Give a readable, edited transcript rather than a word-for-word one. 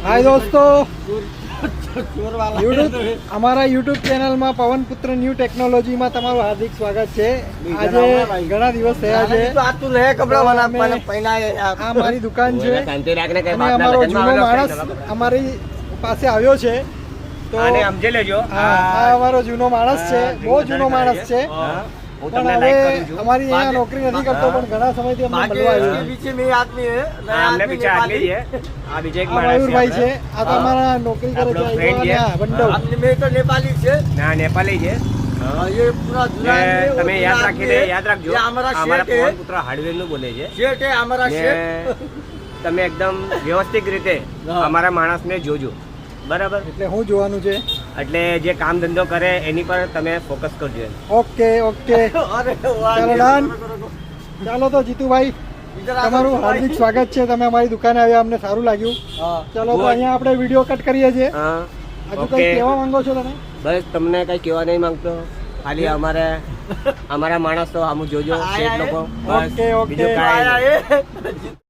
हाय दोस्तों, અમારા યુટ્યુબ ચેનલમાં પવનપુત્ર ન્યૂ ટેકનોલોજીમાં તમારું હાર્દિક સ્વાગત છે। આજે ઘણા દિવસ થયા છે આ મારી દુકાન છે અને અમારો જૂનો માણસ અમારી પાસે આવ્યો છે તો સમજી લેજો। આ અમારો જૂનો માણસ છે, બહુ જૂનો માણસ છે, પણ હવે અમારી અહીંયા નોકરી નથી કરતો, પણ ઘણા સમયથી અમને મળવા આવ્યો। મયુરભાઈ છે, આ તો અમારા નોકરી કરે છે નેપાલી છે, નેપાલી છે। તમે યાદ રાખજો, અમારા પવનપુત્ર હાર્ડવેર નું બોલે છે। તમે એકદમ વ્યવસ્થિત રીતે અમારા માણસને જોજો, બરાબર? એટલે હું જોવાનું છે, એટલે જે કામ ધંધો કરે એની પર તમે ફોકસ કરજો। ઓકે ઓકે, ચાલો ડન। ચાલો તો જીતુભાઈ, તમારું હાર્દિક સ્વાગત છે, તમે અમારી દુકાને આવ્યા, અમને સારું લાગ્યું। ચાલો તો અહીંયા આપણે વિડીયો કટ કરીએ છીએ। હજુ કઈ કહેવા માંગો છો તમે? બસ તમને કઈ કહેવા નહીં માંગતો, ખાલી અમારા માણસ તો આમ જોજો, શેઠ લોકો, બસ બીજું કાંઈ નહીં।